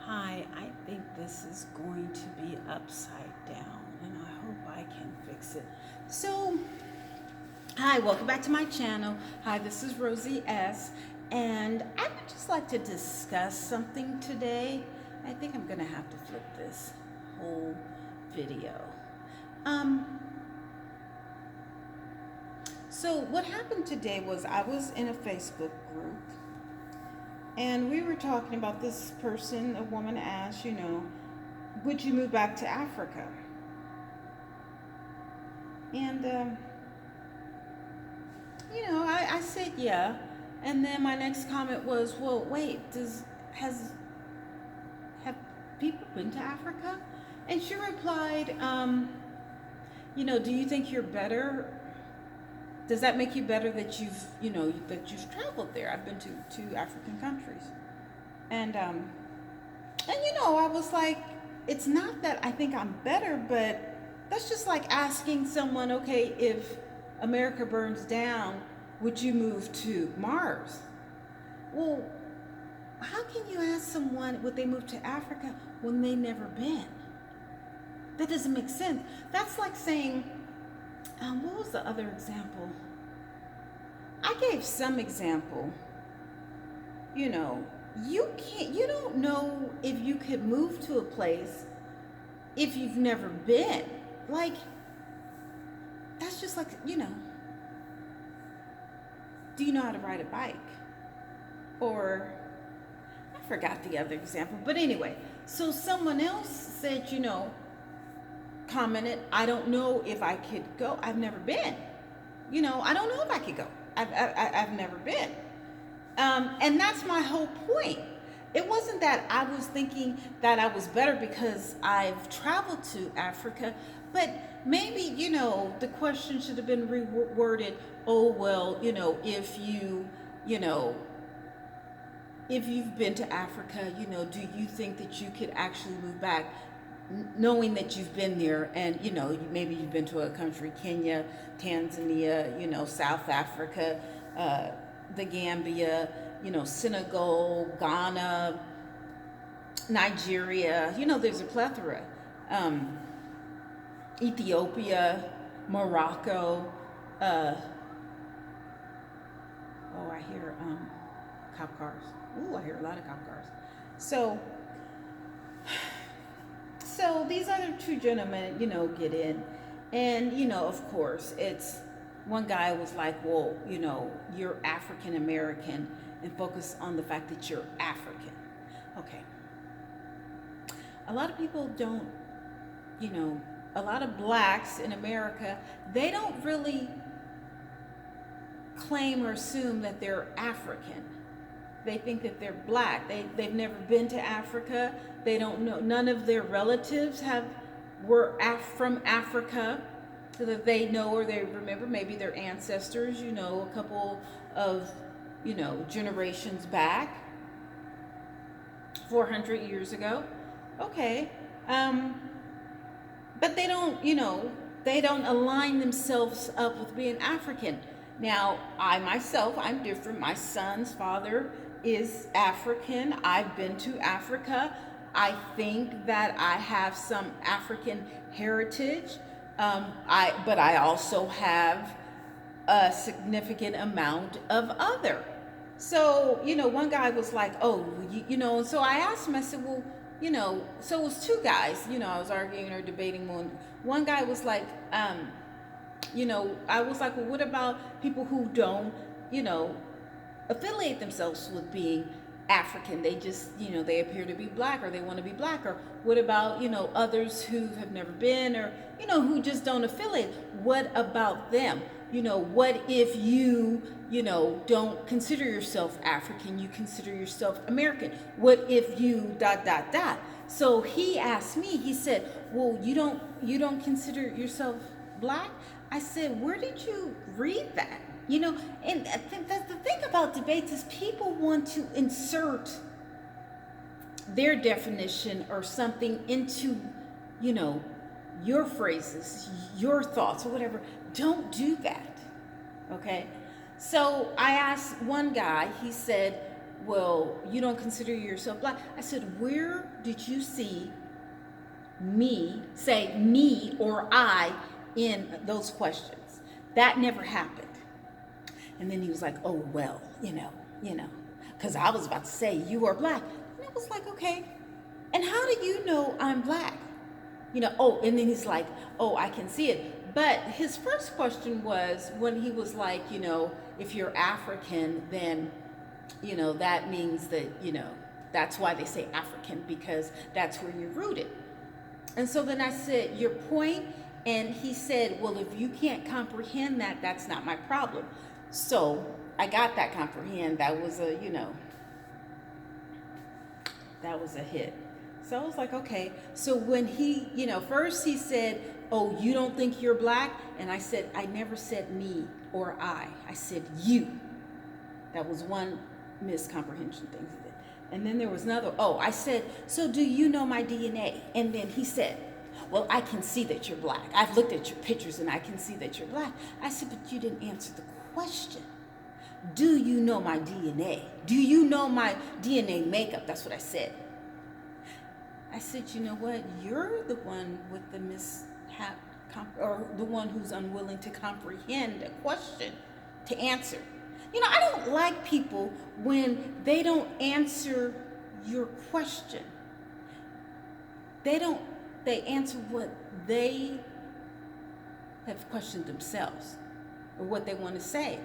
Hi, I think this is going to be upside down, and I hope I can fix it. So, hi, welcome back to my channel. Hi, this is Rosie S. And I would just like to discuss something today. I think I'm going to have to flip this whole video. Um, so, what happened today was I was in a Facebook group and we were talking about this person. A woman asked, would you move back to Africa? And, I said yeah. And then my next comment was, well, wait, have people been to Africa? And she replied, do you think you're better? Does that make you better that you've traveled there? I've been to two African countries. And I was like, it's not that I think I'm better, but that's just like asking someone, okay, if America burns down, would you move to Mars? Well, how can you ask someone would they move to Africa when they never been? That doesn't make sense. That's like saying, what was the other example? I gave some example. You don't know if you could move to a place if you've never been. Like, that's just like, do you know how to ride a bike? Or, I forgot the other example, but anyway, so someone else said, commented, I don't know if I could go. I've never been. I don't know if I could go. I've never been. And that's my whole point. It wasn't that I was thinking that I was better because I've traveled to Africa, but maybe, the question should have been reworded. Oh, well, if you've been to Africa, do you think that you could actually move back knowing that you've been there and, maybe you've been to a country, Kenya, Tanzania, South Africa, the Gambia, Senegal, Ghana, Nigeria, there's a plethora. Ethiopia, Morocco. I hear cop cars. Ooh, I hear a lot of cop cars. So these other two gentlemen, get in. And, of course, it's one guy was like, well, you're African American and focus on the fact that you're African. Okay. A lot of people don't, a lot of blacks in America, they don't really claim or assume that they're African. They think that they're black. They've never been to Africa. They don't know. None of their relatives were from Africa, so that they know or they remember maybe their ancestors, a couple of, generations back, 400 years ago. Okay. But they don't, they don't align themselves up with being African. Now, I myself, I'm different. My son's father is African. I've been to Africa. I think that I have some African heritage. But I also have a significant amount of other. So, one guy was like, oh, and so I asked him, I said, well, so it was two guys, I was arguing or debating. One guy was like, I was like, well, what about people who don't, affiliate themselves with being African? They just, they appear to be black or they want to be black. Or what about, others who have never been or, who just don't affiliate? What about them? What if you, don't consider yourself African, you consider yourself American? What if you ... So he asked me, he said, well, you don't consider yourself black? I said, where did you read that? And I think that's the thing about debates is people want to insert their definition or something into, your phrases, your thoughts, or whatever. Don't do that. Okay? So I asked one guy, he said, well, you don't consider yourself black. I said, where did you see me say me or I in those questions? That never happened. And then he was like, oh, well, because I was about to say you are black. And I was like, okay. And how do you know I'm black? And then he's like, oh, I can see it. But his first question was when he was like, if you're African, then, that means that, that's why they say African, because that's where you're rooted. And so then I said, your point? And he said, well, if you can't comprehend that, that's not my problem. So I got that comprehend. That was that was a hit. So I was like, okay. So when he, first he said, oh, you don't think you're black? And I said, I never said me or I. I said you. That was one miscomprehension thing he did. And then there was another, I said, so do you know my DNA? And then he said, well, I can see that you're black. I've looked at your pictures and I can see that you're black. I said, but you didn't answer the question. Do you know my DNA? Do you know my DNA makeup? That's what I said. I said, you know what? You're the one with the mishap, or the one who's unwilling to comprehend a question to answer. I don't like people when they don't answer your question. They answer what they have questioned themselves or what they want to say.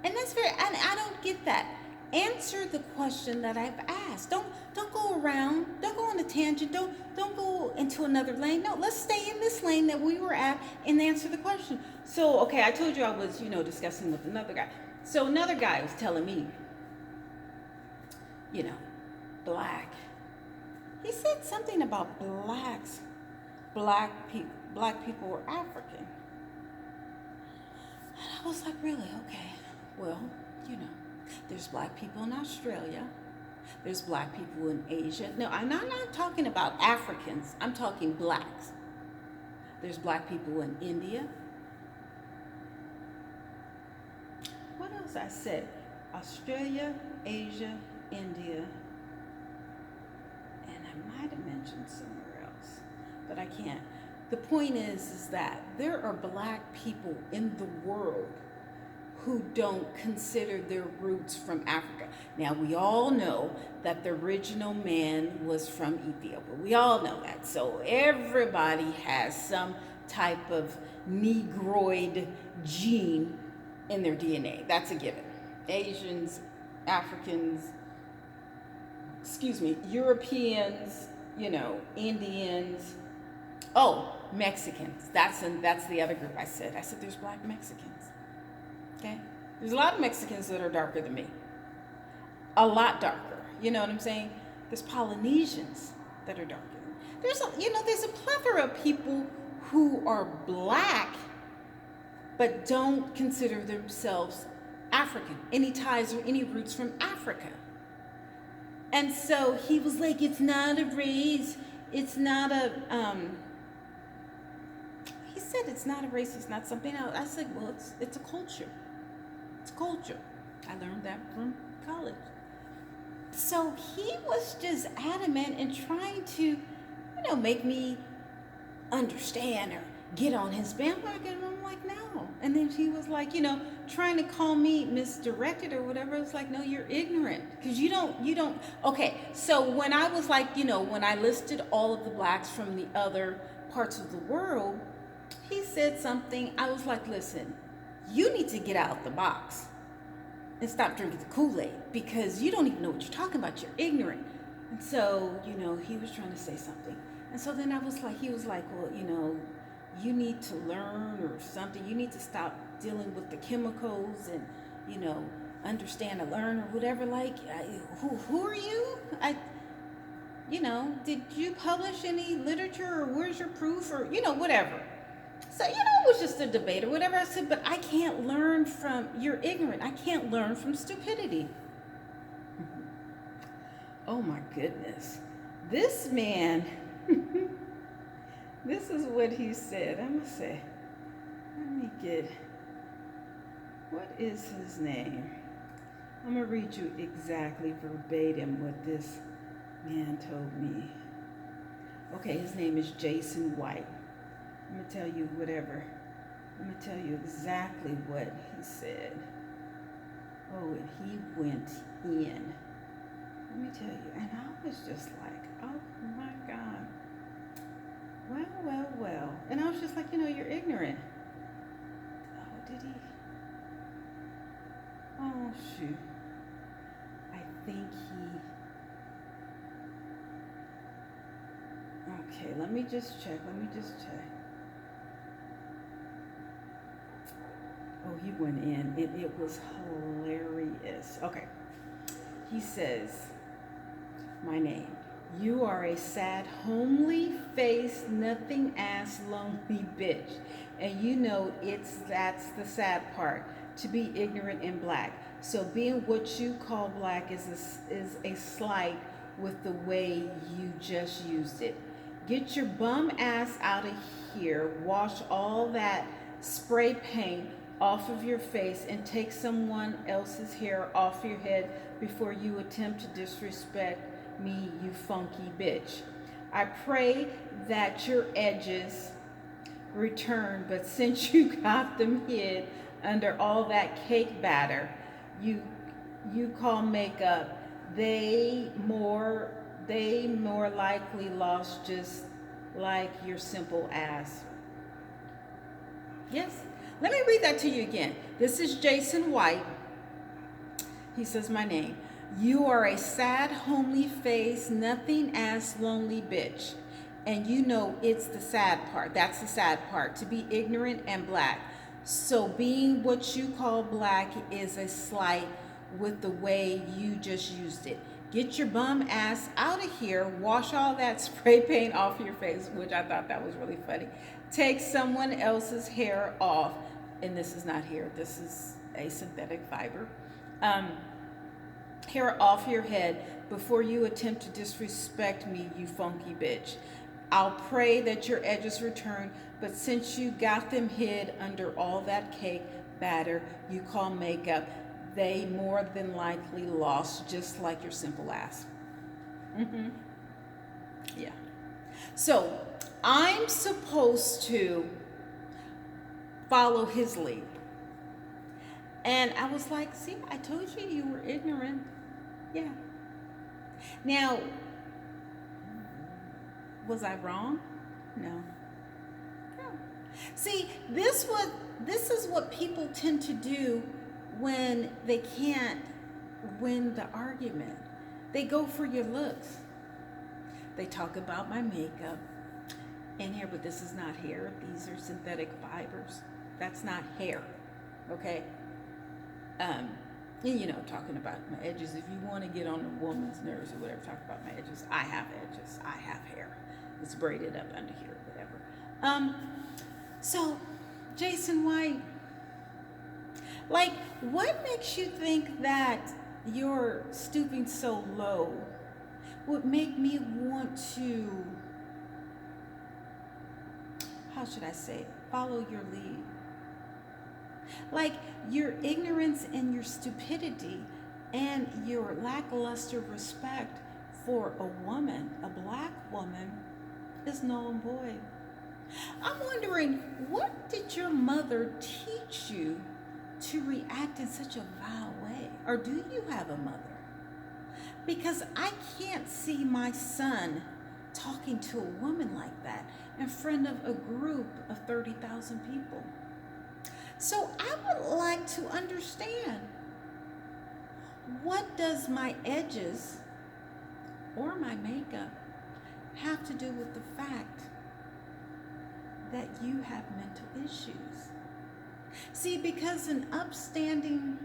And that's I don't get that. Answer the question that I've asked. Don't go around. Don't go on a tangent. Don't go into another lane. No, let's stay in this lane that we were at and answer the question. So, okay, I told you I was, discussing with another guy. So another guy was telling me, black. He said something about black people were African. And I was like, really? Okay. Well, there's black people in Australia. There's black people in Asia. No, I'm not talking about Africans. I'm talking blacks. There's black people in India. What else I said? Australia, Asia, India, and I might have mentioned somewhere else, but I can't. The point is that there are black people in the world who don't consider their roots from Africa. Now, we all know that the original man was from Ethiopia. We all know that. So everybody has some type of Negroid gene in their DNA. That's a given. Asians, Africans, Europeans, Indians. Oh, Mexicans. That's the other group I said. I said there's black Mexicans. Okay? There's a lot of Mexicans that are darker than me. A lot darker. You know what I'm saying? There's Polynesians that are darker. There's a plethora of people who are black but don't consider themselves African, any ties or any roots from Africa. And so he was like, it's not a race, it's not a, he said it's not a race, it's not something else. I said, well, it's a culture. It's culture. I learned that from college. So he was just adamant and trying to, make me understand or get on his bandwagon. And I'm like, no. And then he was like, trying to call me misdirected or whatever. It's like, no, you're ignorant. Because you don't. Okay, so when I was like, when I listed all of the blacks from the other parts of the world, he said something. I was like, listen, you need to get out the box and stop drinking the Kool-Aid because you don't even know what you're talking about. You're ignorant. And so, he was trying to say something. And so then he was like, well, you need to learn or something. You need to stop dealing with the chemicals and, understand and learn or whatever. Like, who are you? Did you publish any literature or where's your proof or, whatever. So, it was just a debate or whatever. I said, but I can't learn from, you're ignorant. I can't learn from stupidity. Oh my goodness. This man, this is what he said. I'm going to say, let me get, what is his name? I'm going to read you exactly verbatim what this man told me. Okay, his name is Jason White. I'm going to tell you whatever. I'm going to tell you exactly what he said. Oh, and he went in. Let me tell you. And I was just like, oh my God. Well, well, well. And I was just like, you're ignorant. Oh, did he? Oh, shoot. I think he. Okay, let me just check. Oh, he went in. It was hilarious. Okay. He says, my name. You are a sad, homely faced, nothing ass, lonely bitch. And that's the sad part, to be ignorant and black. So being what you call black is a slight with the way you just used it. Get your bum ass out of here. Wash all that spray paint off of your face and take someone else's hair off your head before you attempt to disrespect me, you funky bitch. I pray that your edges return, but since you got them hid under all that cake batter you call makeup, they more likely lost, just like your simple ass. Yes. Let me read that to you again. This is Jason White. He says my name. You are a sad, homely face, nothing ass, lonely bitch. And it's the sad part. That's the sad part, to be ignorant and black. So being what you call black is a slight with the way you just used it. Get your bum ass out of here. Wash all that spray paint off your face, which I thought that was really funny. Take someone else's hair off. And this is not hair, this is a synthetic fiber. Hair off your head before you attempt to disrespect me, you funky bitch. I'll pray that your edges return, but since you got them hid under all that cake batter you call makeup, they more than likely lost, just like your simple ass. Yeah. So I'm supposed to follow his lead. And I was like, see, I told you were ignorant. Yeah. Now, was I wrong? No. See, this is what people tend to do when they can't win the argument. They go for your looks. They talk about my makeup in here, but this is not hair. These are synthetic fibers. That's not hair. Okay? And talking about my edges. If you want to get on a woman's nerves or whatever, talk about my edges. I have edges. I have hair. It's braided up under here, whatever. So, Jason White, like, what makes you think that your stooping so low would make me want to, how should I say it, follow your lead? Like, your ignorance and your stupidity and your lackluster respect for a woman, a black woman, is null and void. I'm wondering, what did your mother teach you to react in such a vile way? Or do you have a mother? Because I can't see my son talking to a woman like that in front of a group of 30,000 people. So I would like to understand, what does my edges or my makeup have to do with the fact that you have mental issues? See, because an upstanding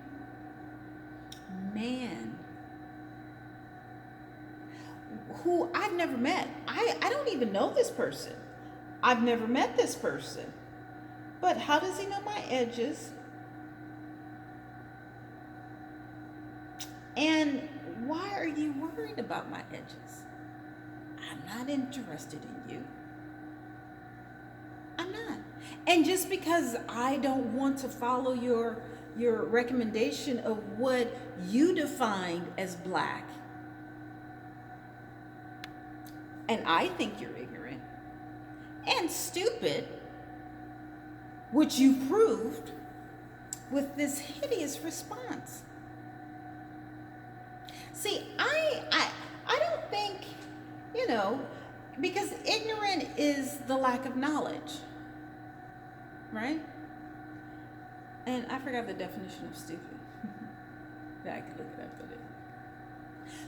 man who I've never met, I don't even know this person. I've never met this person. But how does he know my edges? And why are you worried about my edges? I'm not interested in you. I'm not. And just because I don't want to follow your your recommendation of what you defined as black. And I think you're ignorant and stupid, which you proved with this hideous response. See, I don't think, you know, because ignorant is the lack of knowledge, right? And I forgot the definition of stupid. I could look it up, but it.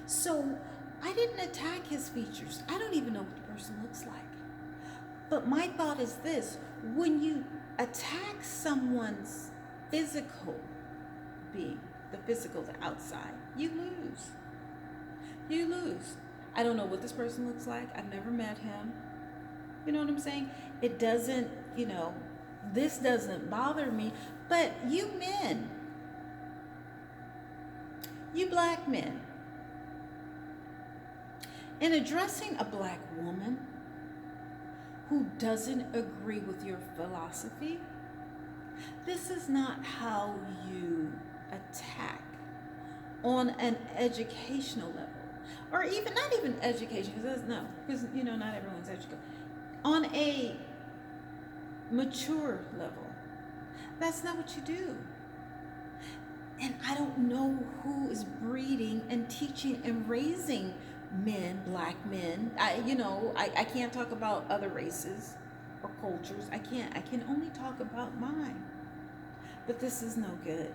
So I didn't attack his features. I don't even know what the person looks like. But my thought is this: when you attack someone's physical being, the physical, the outside, you lose. You lose. I don't know what this person looks like. I've never met him. You know what I'm saying? It doesn't, this doesn't bother me. But you men, you black men, in addressing a black woman who doesn't agree with your philosophy, this is not how you attack on an educational level. Or even, not even education, because not everyone's educated. On a mature level. That's not what you do. And I don't know who is breeding and teaching and raising men, black men. I can't talk about other races or cultures. I can only talk about mine. But this is no good.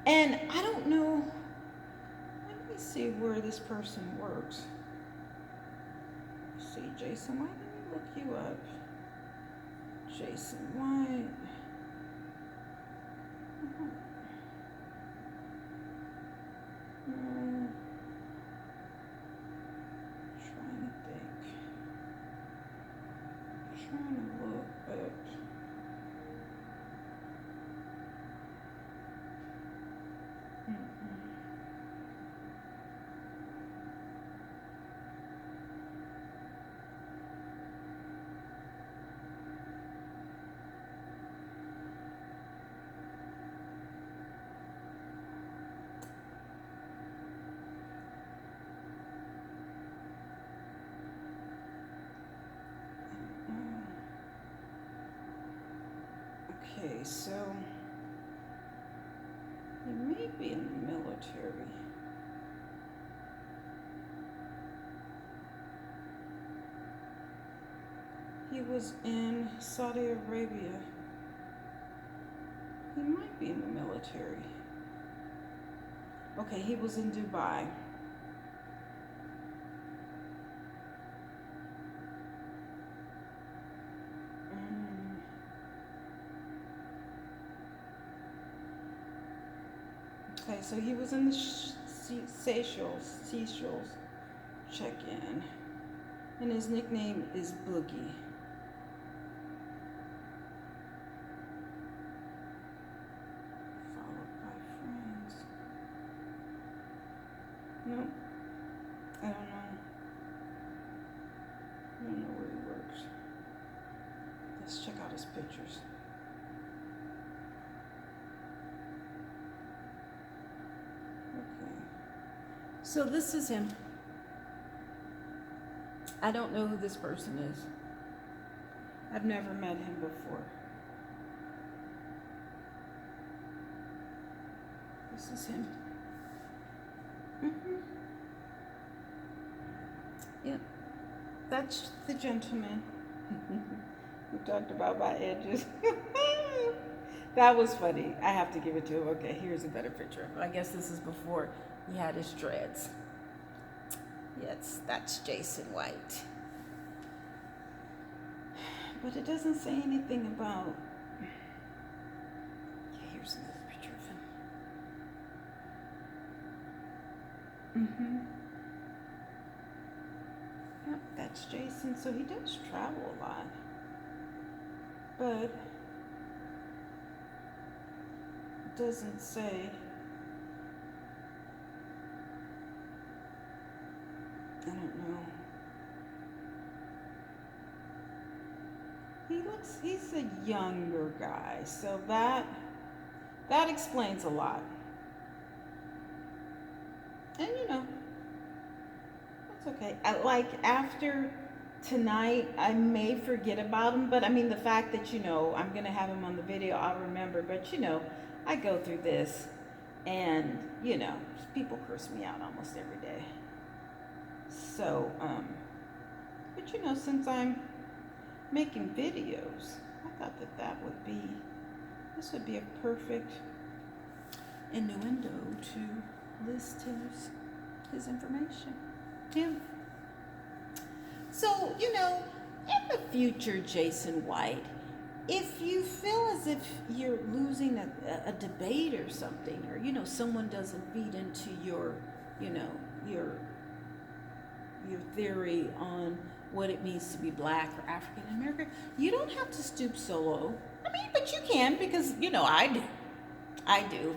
And I don't know, let me see where this person works. Let's see, Jason White, let me look you up. Jason White. Trying to look up. Okay, so he may be in the military. He was in Saudi Arabia. He might be in the military. Okay, he was in Dubai. Okay, so he was in the Seychelles check-in, and his nickname is Boogie. Followed by friends. Nope. I don't know. I don't know where he works. Let's check out his pictures. So this is him. I don't know who this person is. I've never met him before. This is him. Yep. That's the gentleman who talked about my edges. That was funny. I have to give it to him. Okay, here's a better picture. I guess this is before he had his dreads. Yes, that's Jason White. But it doesn't say anything about... Here's another picture of him. Yep, that's Jason. So he does travel a lot. But it doesn't say... I don't know. He's a younger guy, so that that explains a lot. And that's okay. Like after tonight, I may forget about him, but I mean, the fact that, I'm going to have him on the video, I'll remember. But, I go through this and, people curse me out almost every day. So, but, since I'm making videos, I thought this would be a perfect innuendo to list his information. Yeah. So, in the future, Jason White, if you feel as if you're losing a debate or something, or, someone doesn't feed into your theory on what it means to be black or African American, you don't have to stoop so low. I mean, but you can, because, I do.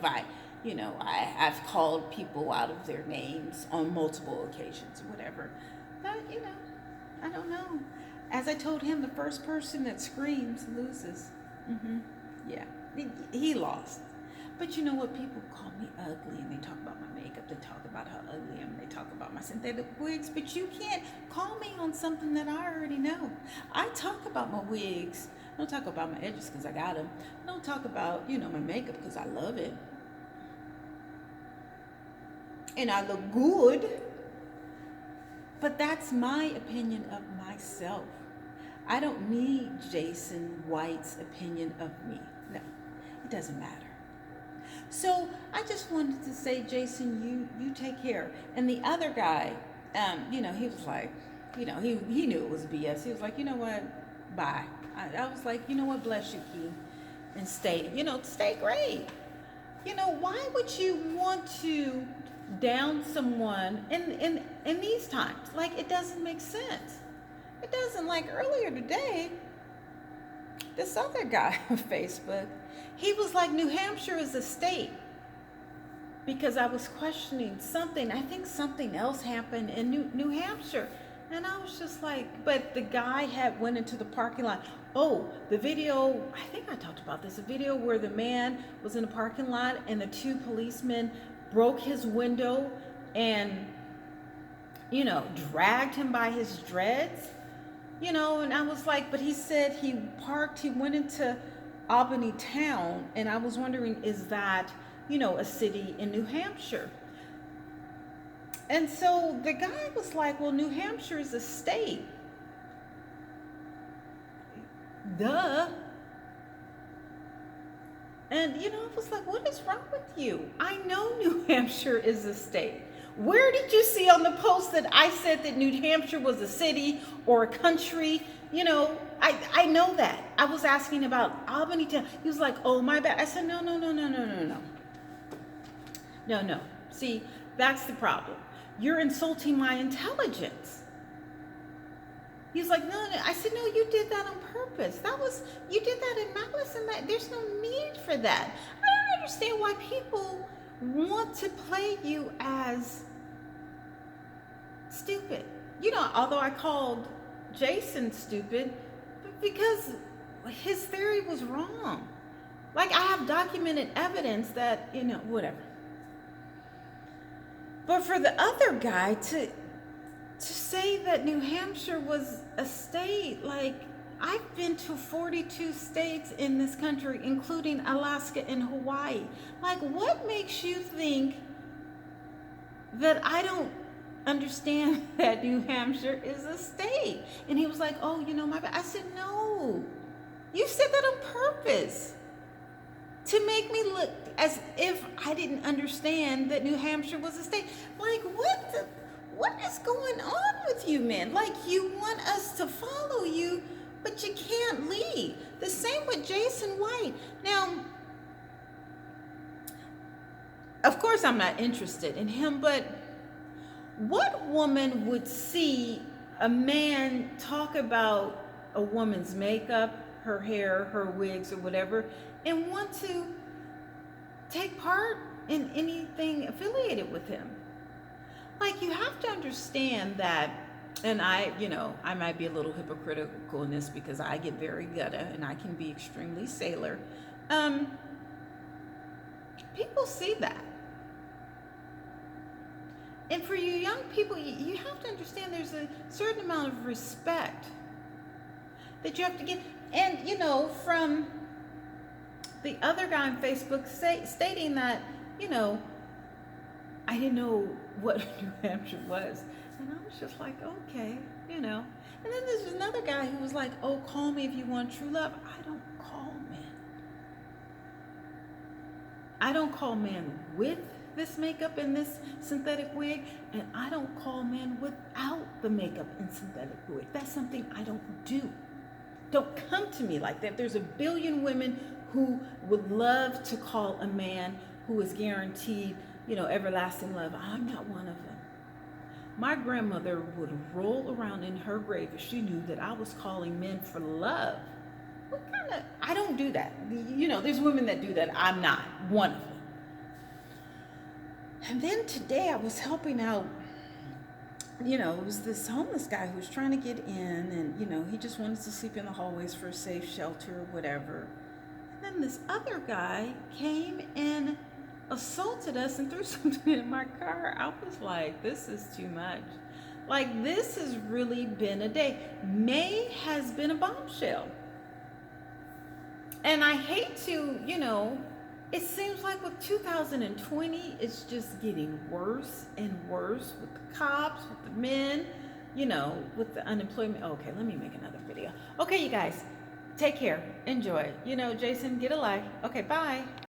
I've called people out of their names on multiple occasions or whatever. But, I don't know. As I told him, the first person that screams loses. Yeah, he lost. But you know what? People call me ugly, and they talk about my makeup. They talk about how ugly I am. They talk about my synthetic wigs. But you can't call me on something that I already know. I talk about my wigs. I don't talk about my edges because I got them. I don't talk about, my makeup because I love it. And I look good. But that's my opinion of myself. I don't need Jason White's opinion of me. No, it doesn't matter. So I just wanted to say, Jason, you take care. And the other guy, he was like, he knew it was BS. He was like, you know what, bye. I was like, you know what, bless you, Key, and stay great. Why would you want to down someone in these times? Like, it doesn't make sense. It doesn't. Like earlier today, this other guy on Facebook, he was like, New Hampshire is a state, because I was questioning something. I think something else happened in New Hampshire. And I was just like, but the guy had went into the parking lot. Oh, the video, I think I talked about this, a video where the man was in the parking lot and the two policemen broke his window and, dragged him by his dreads, and I was like, but he said he went into Albany town, and I was wondering, is that, a city in New Hampshire? And so the guy was like, well, New Hampshire is a state. Duh. And, I was like, what is wrong with you? I know New Hampshire is a state. Where did you see on the post that I said that New Hampshire was a city or a country? I know that. I was asking about Albany town. He was like, oh, my bad. I said, no. No. See, that's the problem. You're insulting my intelligence. He's like, no. I said, no, you did that on purpose. You did that in malice, and there's no need for that. I don't understand why people want to play you as stupid. Although I called Jason stupid, because his theory was wrong. Like, I have documented evidence that, whatever. But for the other guy to say that New Hampshire was a state, like, I've been to 42 states in this country, including Alaska and Hawaii. Like, what makes you think that I don't understand that New Hampshire is a state? And he was like, oh, my bad. I said, no. You said that on purpose to make me look as if I didn't understand that New Hampshire was a state. Like, what is going on with you, man? Like, you want us to follow you, but you can't lead. The same with Jason White. Now, of course, I'm not interested in him, but what woman would see a man talk about a woman's makeup, her hair, her wigs, or whatever, and want to take part in anything affiliated with him? Like, you have to understand that, and I might be a little hypocritical in this because I get very gutta and I can be extremely sailor. People see that. And for you young people, you have to understand there's a certain amount of respect that you have to get. And, you know, from the other guy on Facebook stating that, you know, I didn't know what New Hampshire was. And I was just like, okay, you know. And then there's another guy who was like, oh, call me if you want true love. I don't call men. I don't call men with this makeup and this synthetic wig, and I don't call men without the makeup and synthetic wig. That's something I don't do. Don't come to me like that. There's a billion women who would love to call a man who is guaranteed, you know, everlasting love. I'm not one of them. My grandmother would roll around in her grave if she knew that I was calling men for love. What kind of, I don't do that. You know, there's women that do that. I'm not one of them. And then today I was helping out, you know, it was this homeless guy who was trying to get in, and, you know, he just wanted to sleep in the hallways for a safe shelter or whatever. And then this other guy came and assaulted us and threw something in my car. I was like, this is too much. Like, this has really been a day. May has been a bombshell. And I hate to, you know, it seems like with 2020, it's just getting worse and worse with the cops, with the men, you know, with the unemployment. Okay, let me make another video. Okay, you guys, take care. Enjoy. You know, Jason, get a life. Okay, bye.